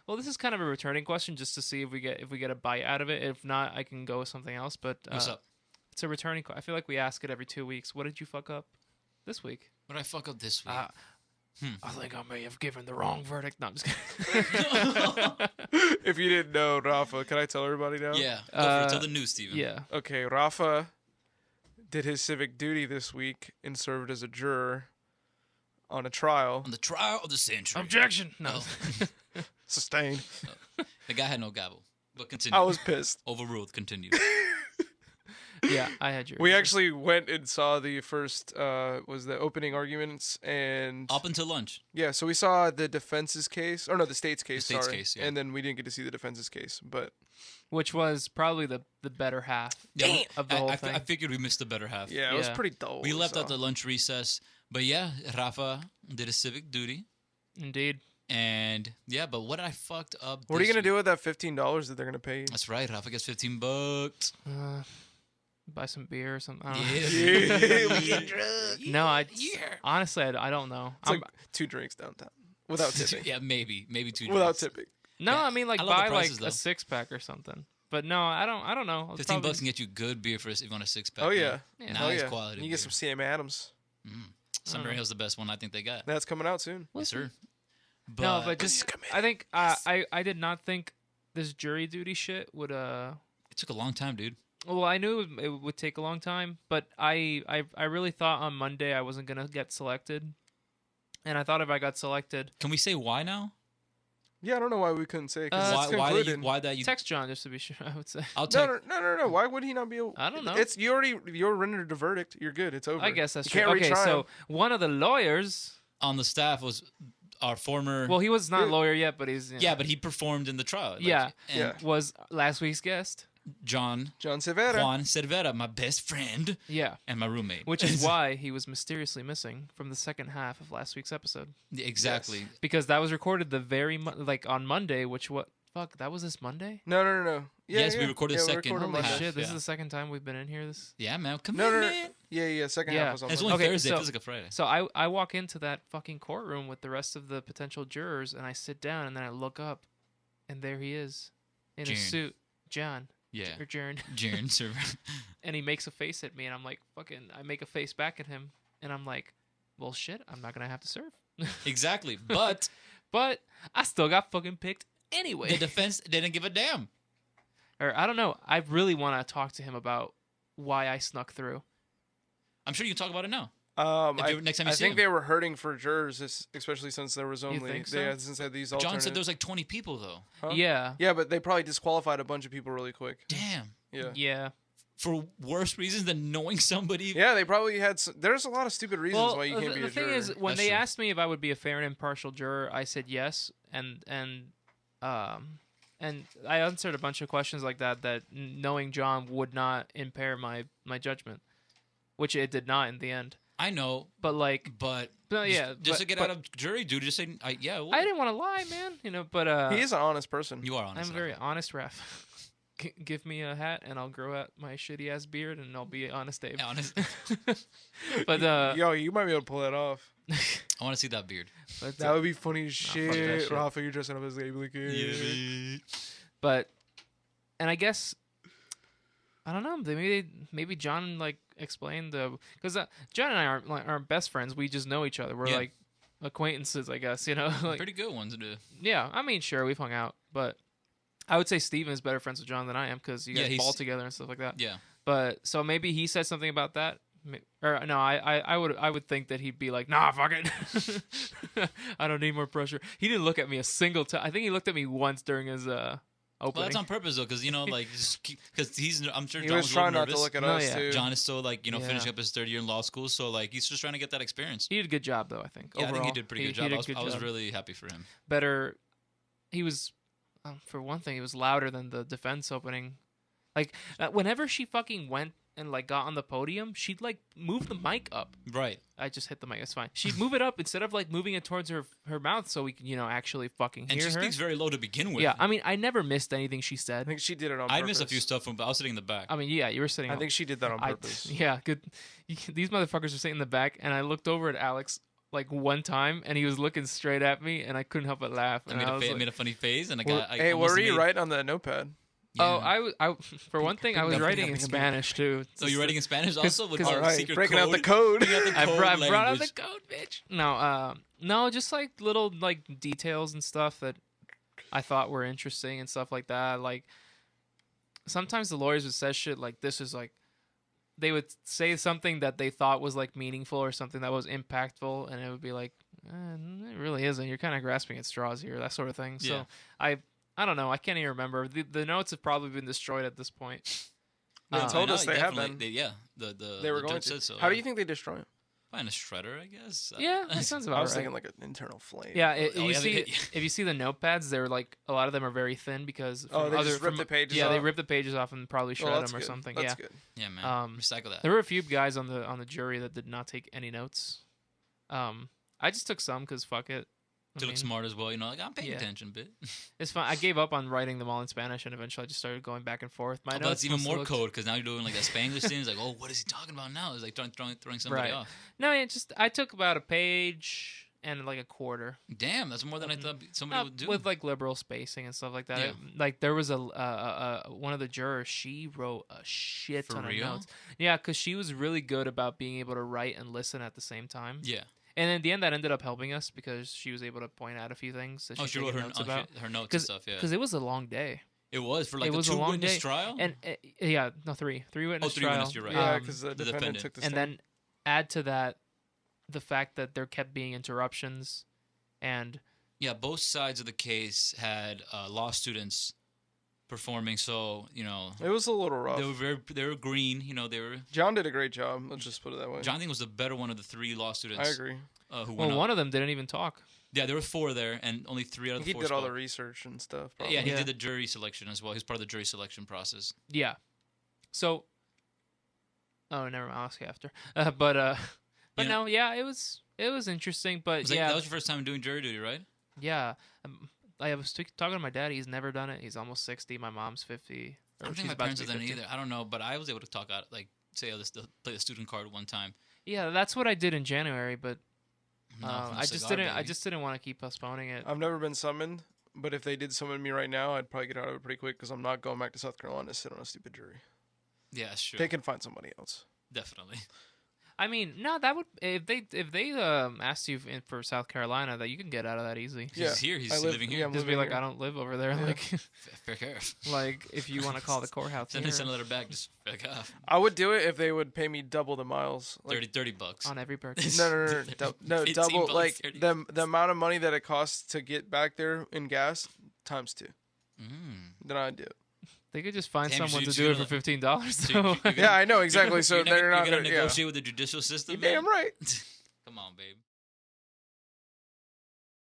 well, this is kind of a returning question just to see if we get a bite out of it. If not, I can go with something else. But What's up? It's a returning. I feel like we ask it every 2 weeks. What did you fuck up this week? What did I fuck up this week? I think I may have given the wrong verdict. No, I'm just kidding. If you didn't know, Rafa, can I tell everybody now? Yeah, go for it. Tell the news, Steven. Yeah. Okay, Rafa did his civic duty this week and served as a juror on a trial. On the trial of the century. Objection. No. Oh. Sustained. The guy had no gavel. But continue. I was pissed. Overruled. Continue. Yeah, I had your. We actually went and saw the first, was the opening arguments, and Up until lunch. yeah, so we saw the defense's case, or no, the state's case, state's sorry, case, yeah. and then we didn't get to see the defense's case, but which was probably the better half Yeah, of the whole I thing. figured we missed the better half. yeah, it was Yeah. pretty dull. We left so. at the lunch recess. But yeah, Rafa did his civic duty. Indeed. And yeah, but what I fucked up. What are you this gonna week- do with that $15 that they're gonna pay you? That's right. Rafa gets $15. Buy some beer or something. I don't Yeah. know. we get drunk. No, honestly, I don't know. It's like 2 drinks downtown without tipping. Yeah, maybe 2 Without drinks. tipping. No, Yeah, I mean like I love the buy prices, like a though. 6-pack or something. But no, I don't know. It's 15 probably- bucks can get you good beer for if you want a 6-pack. Oh yeah, Yeah. Nice oh yeah. quality. You get some Sam Adams. Summer Hill's the best one I think they got. That's coming out soon. Yes, sir. No, but just Come in. I think I did not think this jury duty shit would it took a long time, dude. Well, I knew it would take a long time, but I really thought on Monday I wasn't gonna get selected, and I thought if I got selected, Can we say why now? Yeah, I don't know why we couldn't say it. 'Cause it's Why concluded. that you? text John just to be sure. I would say. I'll take. No. Why would he not be able? I don't know. It's you're rendered a verdict. You're good. It's over. I guess that's you true. can't Okay, retry so him. one of the lawyers. On the staff was our former. Well, he was not a Yeah. lawyer yet, but he's yeah, but he performed in the trial. Like, Yeah. and Yeah. was last week's guest. John Severa. Juan Cervera, my best friend Yeah. and my roommate. Which is why he was mysteriously missing from the second half of last week's episode. Exactly. Because that was recorded the very on Monday, which that was this Monday? No. Yeah, Yes, we yeah. recorded yeah, the we second recorded Holy half, Monday. shit, this yeah. is the second time we've been in here. Yeah, man. Come No, on, no. man. Yeah. Second Yeah. half was on It's Monday. only Okay, Thursday. so- It feels like a Friday. So I walk into that fucking courtroom with the rest of the potential jurors, and I sit down, and then I look up, and there he is, in a Jern. suit, John Yeah. or Jern, Jaren Cervera. and he makes a face at me, and I'm like, fucking, I make a face back at him, and I'm like, well, shit, I'm not gonna have to serve, Exactly. But but I still got fucking picked anyway. the defense didn't give a damn. Or I don't know. I really want to talk to him about why I snuck through. I'm sure you can talk about it now. Next time you I see think him. they were hurting for jurors, especially since there was only think so? since they had these John alternate. said there was like 20 people, though. Huh? Yeah. Yeah, but they probably disqualified a bunch of people really quick. Damn. Yeah. Yeah. For worse reasons than knowing somebody. Yeah, they probly had. There's a lot of stupid reasons Well, why you can't be the a thing juror. is, when That's they true. asked me if I would be a fair and impartial juror, I said yes, and I answered a bunch of questions like that knowing John would not impair my judgment, which it did not in the end. I know, But like, but yeah, just to get out of jury duty, just say, yeah. Well, I didn't want to lie, man. But he is an honest person. you are honest. I'm very honest, Raf. Give me a hat and I'll grow out my shitty ass beard and I'll be honest, Dave. honest. But Yo, you might be able to pull that off. I want to see that beard. but, That would be funny as fuck that shit. shit. Rafa, you're dressing up as Abe Lincoln. But, and I guess, I don't know. Maybe John like explained because John and I aren't best friends. We just know each other. We're Yeah. like acquaintances, I guess. Like Pretty good ones to do. yeah. I mean, sure, we've hung out, but I would say Steven is better friends with John than I am because you Yeah, guys he's- ball together and stuff like that. Yeah. But so maybe he said something about that. Or no, I would think that he'd be like, nah, fuck it. I don't need more pressure. He didn't look at me a single time. I think he looked at me once during his opening. Well, that's on purpose though, because like, because I'm sure He John was was a trying little not nervous. to look at No, us yeah. too. John is still like Yeah. finishing up his third year in law school, so like he's just trying to get that experience. He did a good job though. I think. Yeah, I think Overall, he did a pretty good he job. did a I was, good I was job. really happy for him. Better. He was, for one thing, he was louder than the defense opening. Like whenever she fucking went and like got on the podium, she'd like move the mic up. Right. I just hit the mic. It's fine. She'd move it up instead of like moving it towards her mouth so we can actually fucking And hear she her. speaks very low to begin with. Yeah, I mean, I never missed anything she I said. think she did it on I purpose. missed a few stuff from, but I was sitting in the back. I mean, yeah, you were sitting. I think she did that on purpose. Yeah, good. These motherfuckers are sitting in the back, and I looked over at Alex like one time, and he was looking straight at me, and I couldn't help but laugh. I And made, I was I like, made a funny face, and Hey, what were you writing on the notepad? oh, I for one thing, I was writing in Spanish too. So you're writing in Spanish also with All all right, secret breaking code? out the code. Breaking out the I code brought out the language. code, bitch. No, just like little like details and stuff that I thought were interesting and stuff like that. Like sometimes the lawyers would say shit like this is like they would say something that they thought was like meaningful or something that was impactful, and it would be like it really isn't. You're kind of grasping at straws here, that sort of thing. Yeah. So I don't know. I can't even remember. The notes have probably been destroyed at this point. They told No, us they have definitely- been. The They were judge going said to. so. How do you think they destroy it? Find a shredder, I guess. Yeah, that sounds I about was right. thinking like an internal flame. Yeah, Oh, yeah, if you see the notepads, they're like a lot of them are very thin because Oh, from they other, just rip from- the pages Yeah, they off? rip the pages off and probably shred Well, them that's or good. something. That's Yeah, good. Yeah, man. Recycle that. there were a few guys on the jury that did not take any notes. I just took some because fuck it. To look smart as well, like I'm paying yeah. attention a bit. It's fine. I gave up on writing them all in Spanish, and eventually I just started going back and forth. My But notes that's even must more look- code because now you're doing like that Spanglish thing. It's like, oh, what is he talking about now? It's like throwing somebody Right. off. No, I took about a page and like a quarter. Damn, that's more than I thought somebody would do. With like liberal spacing and stuff like that. Yeah. Like there was a one of the jurors. She wrote a shit For ton real? of notes. Yeah, because she was really good about being able to write and listen at the same time. Yeah. And in the end, that ended up helping us because she was able to point out a few things that Oh, she wrote her notes about. her notes and stuff. Yeah. Because it was a long day. It was for like it a was a long two-witness day. trial. And yeah, no, three witness three trial. witness, you're right. Yeah, because the the defendant defendant. took the and stand. then add to that the fact that there kept being interruptions, and Yeah, both sides of the case had law students performing. So It was a little rough. they were green. They were. John did a great job. Let's just put it that way. Jonathan was the better one of the three law students. I agree. Who well, went up. one of them didn't even talk. Yeah, there were four there, and only three out of the He four. did all the spoke. research and stuff. Yeah, Probably. and he Yeah. did the jury selection as well. He was part of the jury selection process. Yeah. So. Oh, never mind. I'll ask you after. But You know- no, yeah, it was interesting. But Was that- yeah, that was your first time doing jury duty, right? yeah. I was talking to my dad. He's never done it. He's almost 60. My mom's 50. I don't she's think my about to parents be have done it 50. either. I don't know, but I was able to talk out, like, say, play the student card one time. Yeah, that's what I did in January. But No, I just cigar, didn't. I baby. just didn't want to keep postponing it. I've never been summoned, but if they did summon me right now, I'd probably get out of it pretty quick because I'm not going back to South Carolina to sit on a stupid jury. Yeah, that's true. They can find somebody else. Definitely. I mean, no, that would if they asked you for South Carolina, that you can get out of that easy. Yeah, He's here. He's I live- living yeah, here. I'm Just be living like, here. I don't live over there. Yeah. Like, Fair care. like if you want to call the courthouse Send here a letter back. Just back off. I would do it if they would pay me double the miles. Like, 30 bucks. on every purchase. no, 15 double. bucks, Like 30 the amount of money that it costs to get back there in gas times 2. Then I'd do it. They could just find Damn, someone so to you do it gotta- for $15. so So, you- Yeah, I know exactly. So you're they're not gonna gonna. Yeah. negotiate with the judicial system. You're damn man? right. Come on, babe.